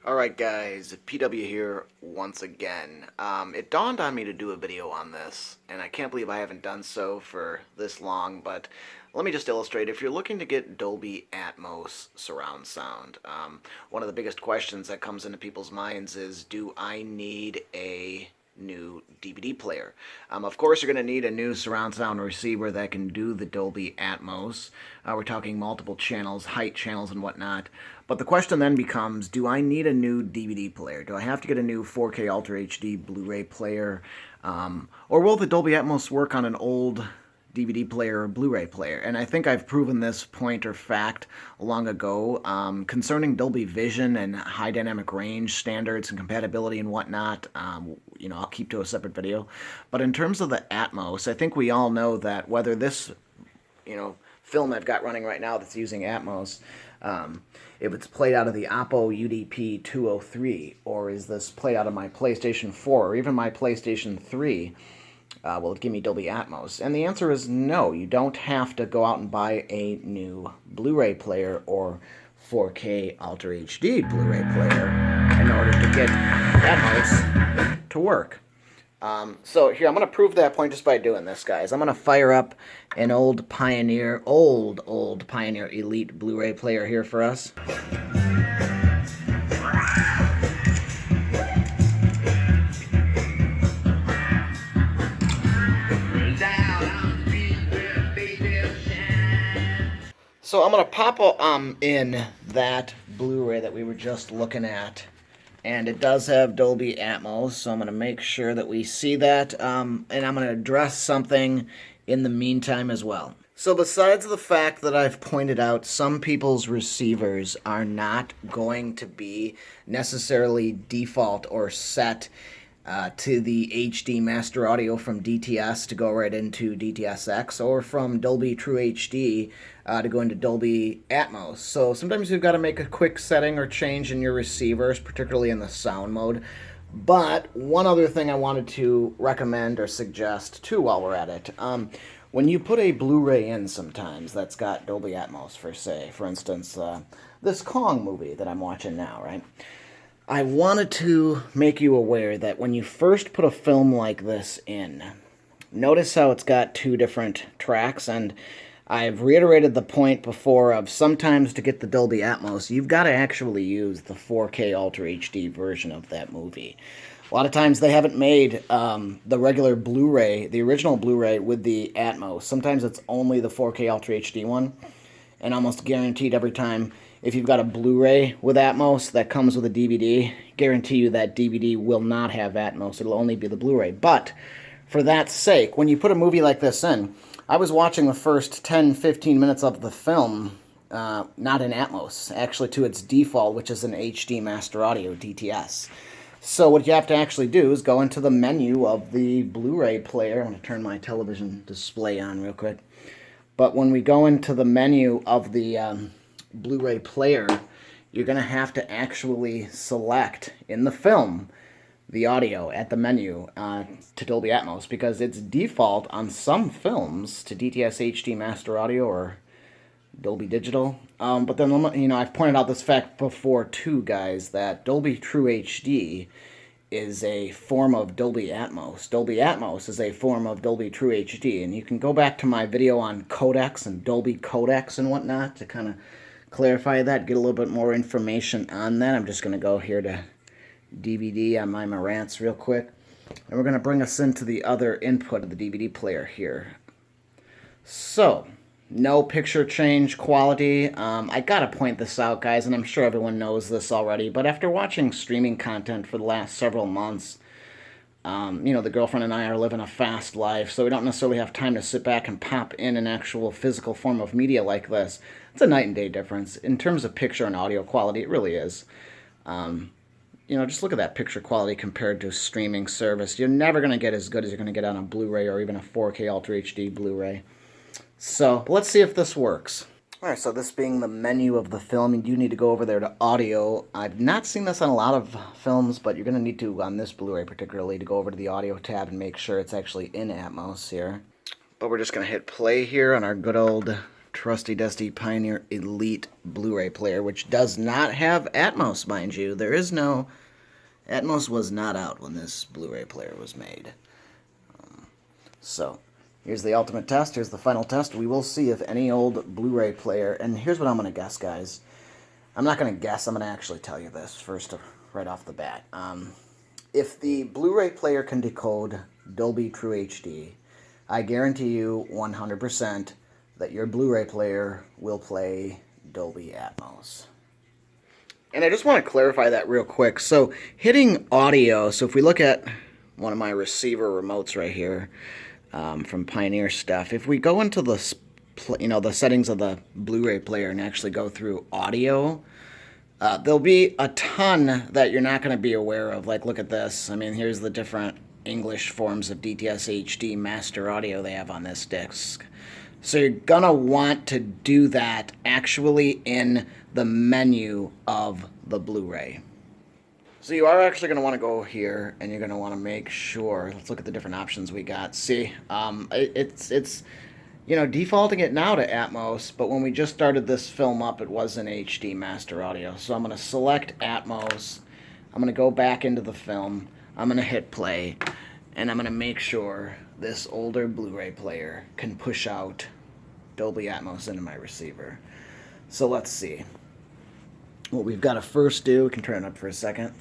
Alright guys, PW here once again. It dawned on me to do a video on this, and I can't believe I haven't done so for this long, but let me just illustrate. If you're looking to get Dolby Atmos surround sound, one of the biggest questions that comes into people's minds is, do I need a new DVD player? Of course, you're going to need a new surround sound receiver that can do the Dolby Atmos. We're talking multiple channels, height channels, and whatnot. But the question then becomes, do I need a new DVD player? Do I have to get a new 4K Ultra HD Blu-ray player? Or will the Dolby Atmos work on an old DVD player or Blu-ray player? And I think I've proven this point or fact long ago. Concerning Dolby Vision and high dynamic range standards and compatibility and whatnot, I'll keep to a separate video. But in terms of the Atmos, I think we all know that whether this, film I've got running right now that's using Atmos, if it's played out of the Oppo UDP 203, or is this played out of my PlayStation 4 or even my PlayStation 3, will it give me Dolby Atmos? And the answer is no. You don't have to go out and buy a new Blu-ray player or 4K Ultra HD Blu-ray player in order to get Atmos to work. So here, I'm going to prove that point just by doing this, guys. I'm going to fire up an old Pioneer Elite Blu-ray player here for us. So I'm going to pop in that Blu-ray that we were just looking at. And it does have Dolby Atmos, so I'm going to make sure that we see that. And I'm going to address something in the meantime as well. So besides the fact that I've pointed out some people's receivers are not going to be necessarily default or set to the HD master audio from DTS to go right into DTS X, or from Dolby True HD to go into Dolby Atmos. So sometimes you've got to make a quick setting or change in your receivers, particularly in the sound mode. But one other thing I wanted to recommend or suggest too while we're at it. When you put a Blu-ray in sometimes that's got Dolby Atmos, for instance, this Kong movie that I'm watching now, right? I wanted to make you aware that when you first put a film like this in, notice how it's got two different tracks, and I've reiterated the point before of sometimes to get the Dolby Atmos, you've got to actually use the 4K Ultra HD version of that movie. A lot of times they haven't made the regular Blu-ray, the original Blu-ray with the Atmos. Sometimes it's only the 4K Ultra HD one, and almost guaranteed every time, if you've got a Blu-ray with Atmos that comes with a DVD, guarantee you that DVD will not have Atmos. It'll only be the Blu-ray. But for that sake, when you put a movie like this in, I was watching the first 10-15 minutes of the film, not in Atmos, actually to its default, which is an HD Master Audio, DTS. So what you have to actually do is go into the menu of the Blu-ray player. I'm going to turn my television display on real quick. But when we go into the menu of the Blu-ray player, you're going to have to actually select in the film the audio at the menu to Dolby Atmos, because it's default on some films to DTS HD Master Audio or Dolby Digital. But then, I've pointed out this fact before too, guys, that Dolby True HD is a form of Dolby Atmos. Dolby Atmos is a form of Dolby True HD, and you can go back to my video on codecs and Dolby codecs and whatnot to kind of clarify that, get a little bit more information on that. I'm just going to go here to DVD on my Marantz real quick, and we're going to bring us into the other input of the DVD player here. So, no picture change quality. I gotta point this out, guys, and I'm sure everyone knows this already, but after watching streaming content for the last several months, the girlfriend and I are living a fast life, so we don't necessarily have time to sit back and pop in an actual physical form of media like this. It's a night and day difference. In terms of picture and audio quality, it really is. Just look at that picture quality compared to streaming service. You're never going to get as good as you're going to get on a Blu-ray or even a 4K Ultra HD Blu-ray. So, let's see if this works. Alright, so this being the menu of the film, you do need to go over there to audio. I've not seen this on a lot of films, but you're going to need to, on this Blu-ray particularly, to go over to the audio tab and make sure it's actually in Atmos here. But we're just going to hit play here on our good old trusty dusty Pioneer Elite Blu-ray player, which does not have Atmos, mind you. There is no... Atmos was not out when this Blu-ray player was made. So, here's the ultimate test. Here's the final test. We will see if any old Blu-ray player... And here's what I'm going to guess, guys. I'm not going to guess. I'm going to actually tell you this first, right off the bat. If the Blu-ray player can decode Dolby True HD, I guarantee you 100% that your Blu-ray player will play Dolby Atmos. And I just want to clarify that real quick. So hitting audio, so if we look at one of my receiver remotes right here from Pioneer stuff, if we go into the the settings of the Blu-ray player and actually go through audio, there'll be a ton that you're not going to be aware of. Like, look at this. I mean, here's the different English forms of DTS HD master audio they have on this disc. So you're going to want to do that actually in the menu of the Blu-ray. So you are actually going to want to go here, and you're going to want to make sure, let's look at the different options we got. See, it's defaulting it now to Atmos, but when we just started this film up, it was in HD master audio. So I'm going to select Atmos, I'm going to go back into the film, I'm going to hit play, and I'm going to make sure this older Blu-ray player can push out Dolby Atmos into my receiver. So let's see. What we've got to first do, we can turn it up for a second.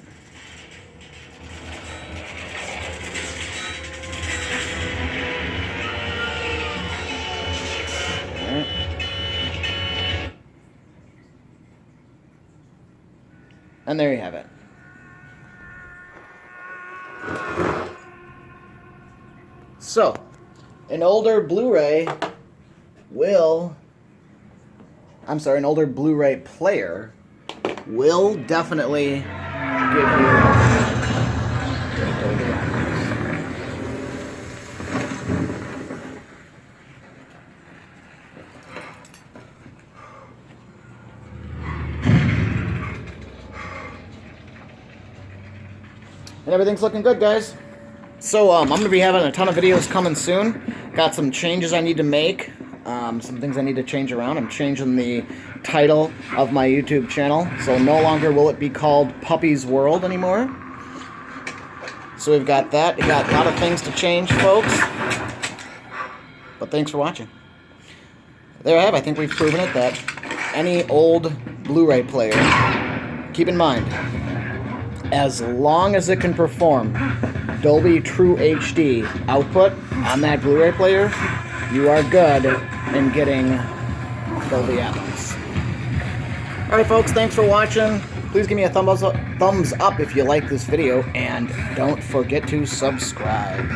Alright. And there you have it. So, an older Blu-ray an older Blu-ray player will definitely give you and everything's looking good, guys. So I'm going to be having a ton of videos coming soon. Got some changes I need to make. Some things I need to change around. I'm changing the title of my YouTube channel. So no longer will it be called Puppy's World anymore. So we've got that. We got a lot of things to change, folks. But thanks for watching. There I have. I think we've proven it that any old Blu-ray player, keep in mind, as long as it can perform Dolby True HD output on that Blu-ray player, you are good in getting Dolby Atmos. Alright folks, thanks for watching. Please give me a thumbs up if you like this video, and don't forget to subscribe.